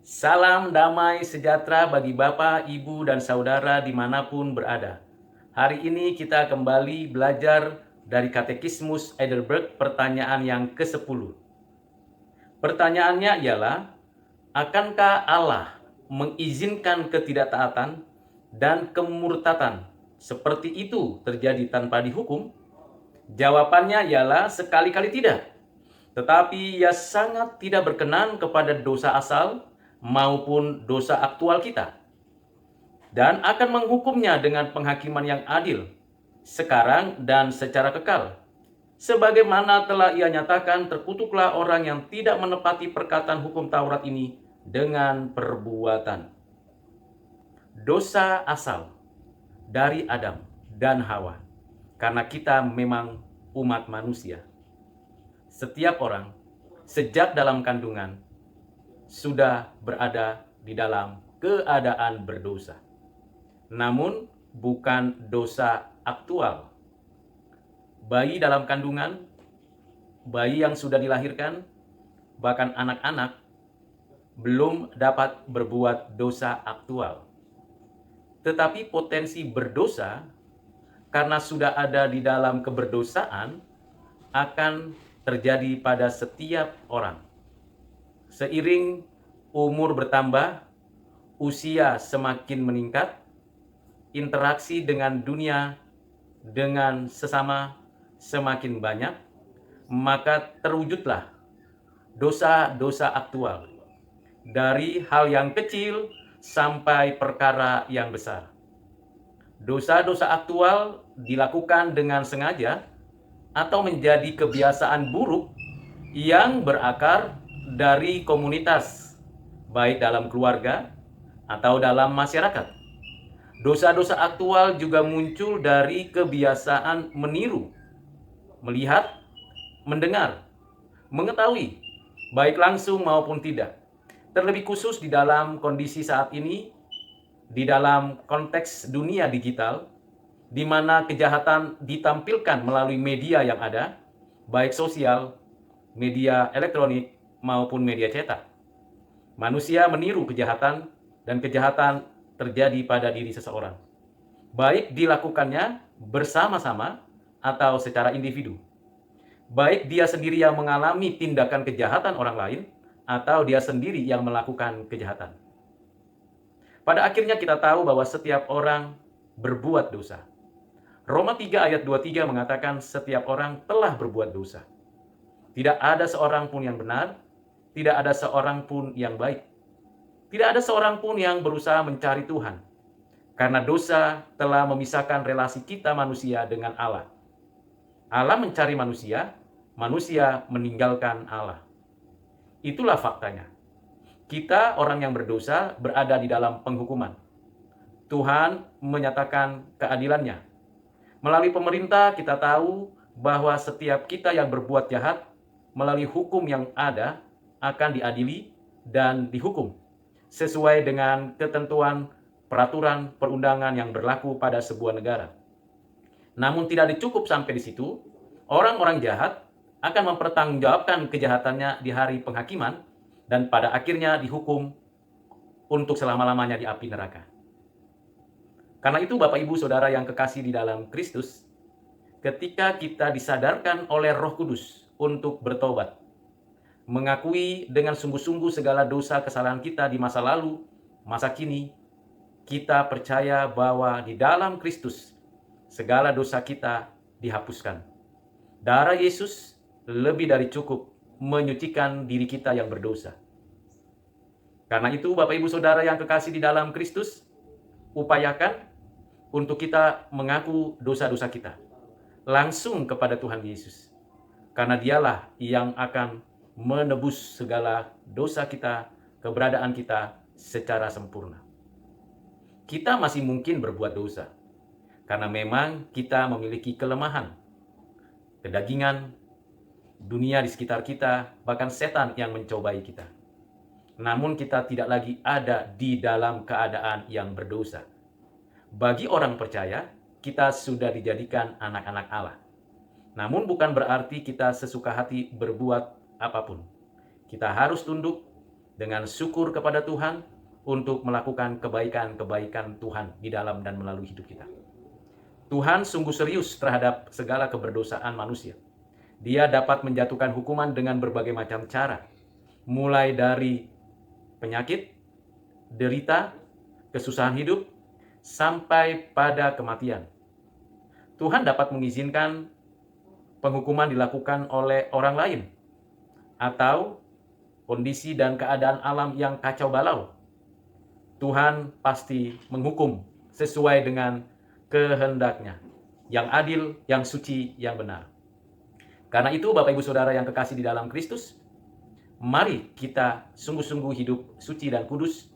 Salam damai sejahtera bagi Bapak, Ibu, dan Saudara dimanapun berada. Hari ini kita kembali belajar dari Katekismus Heidelberg pertanyaan yang ke-10. Pertanyaannya ialah, akankah Allah mengizinkan ketidaktaatan dan kemurtatan seperti itu terjadi tanpa dihukum? Jawabannya ialah sekali-kali tidak. Tetapi ia sangat tidak berkenan kepada dosa asal maupun dosa aktual kita, dan akan menghukumnya dengan penghakiman yang adil, sekarang dan secara kekal. Sebagaimana telah ia nyatakan, terkutuklah orang yang tidak menepati perkataan hukum Taurat ini dengan perbuatan. Dosa asal dari Adam dan Hawa, karena kita memang umat manusia. Setiap orang sejak dalam kandungan sudah berada di dalam keadaan berdosa. Namun bukan dosa aktual. Bayi dalam kandungan, bayi yang sudah dilahirkan, bahkan anak-anak belum dapat berbuat dosa aktual. Tetapi potensi berdosa karena sudah ada di dalam keberdosaan akan terjadi pada setiap orang. Seiring umur bertambah, usia semakin meningkat, interaksi dengan dunia, dengan sesama semakin banyak, maka terwujudlah dosa-dosa aktual. Dari hal yang kecil sampai perkara yang besar. Dosa-dosa aktual dilakukan dengan sengaja atau menjadi kebiasaan buruk yang berakar dari komunitas, baik dalam keluarga atau dalam masyarakat. Dosa-dosa aktual juga muncul dari kebiasaan meniru, melihat, mendengar, mengetahui, baik langsung maupun tidak. Terlebih khusus di dalam kondisi saat ini, di dalam konteks dunia digital, di mana kejahatan ditampilkan melalui media yang ada, baik sosial, media elektronik, maupun media cetak. Manusia meniru kejahatan, dan kejahatan terjadi pada diri seseorang. Baik dilakukannya bersama-sama atau secara individu. Baik dia sendiri yang mengalami tindakan kejahatan orang lain, atau dia sendiri yang melakukan kejahatan. Pada akhirnya kita tahu bahwa setiap orang berbuat dosa. Roma 3 ayat 23 mengatakan setiap orang telah berbuat dosa. Tidak ada seorang pun yang benar, tidak ada seorang pun yang baik. Tidak ada seorang pun yang berusaha mencari Tuhan. Karena dosa telah memisahkan relasi kita manusia dengan Allah. Allah mencari manusia, manusia meninggalkan Allah. Itulah faktanya. Kita orang yang berdosa berada di dalam penghukuman. Tuhan menyatakan keadilannya. Melalui pemerintah kita tahu bahwa setiap kita yang berbuat jahat melalui hukum yang ada akan diadili dan dihukum sesuai dengan ketentuan peraturan perundangan yang berlaku pada sebuah negara. Namun tidak dicukup sampai di situ, orang-orang jahat akan mempertanggungjawabkan kejahatannya di hari penghakiman dan pada akhirnya dihukum untuk selama-lamanya di api neraka. Karena itu Bapak Ibu Saudara yang kekasih di dalam Kristus, ketika kita disadarkan oleh Roh Kudus untuk bertobat, mengakui dengan sungguh-sungguh segala dosa kesalahan kita di masa lalu, masa kini, kita percaya bahwa di dalam Kristus segala dosa kita dihapuskan. Darah Yesus lebih dari cukup menyucikan diri kita yang berdosa. Karena itu Bapak Ibu Saudara yang kekasih di dalam Kristus, upayakan untuk kita mengaku dosa-dosa kita langsung kepada Tuhan Yesus. Karena dialah yang akan menebus segala dosa kita, keberadaan kita secara sempurna. Kita masih mungkin berbuat dosa, karena memang kita memiliki kelemahan, kedagingan, dunia di sekitar kita, bahkan setan yang mencobai kita. Namun kita tidak lagi ada di dalam keadaan yang berdosa. Bagi orang percaya, kita sudah dijadikan anak-anak Allah. Namun bukan berarti kita sesuka hati berbuat apapun. Kita harus tunduk dengan syukur kepada Tuhan untuk melakukan kebaikan-kebaikan Tuhan di dalam dan melalui hidup kita. Tuhan sungguh serius terhadap segala keberdosaan manusia. Dia dapat menjatuhkan hukuman dengan berbagai macam cara, mulai dari penyakit, derita, kesusahan hidup, sampai pada kematian. Tuhan dapat mengizinkan penghukuman dilakukan oleh orang lain, atau kondisi dan keadaan alam yang kacau balau. Tuhan pasti menghukum sesuai dengan kehendaknya, yang adil, yang suci, yang benar. Karena itu, Bapak Ibu Saudara yang kekasih di dalam Kristus, mari kita sungguh-sungguh hidup suci dan kudus,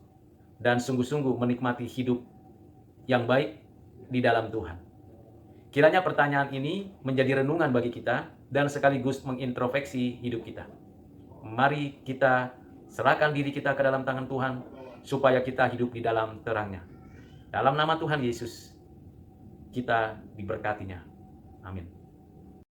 dan sungguh-sungguh menikmati hidup yang baik di dalam Tuhan. Kiranya pertanyaan ini menjadi renungan bagi kita dan sekaligus mengintrospeksi hidup kita. Mari kita serahkan diri kita ke dalam tangan Tuhan supaya kita hidup di dalam terang-Nya. Dalam nama Tuhan Yesus, kita diberkatinya. Amin.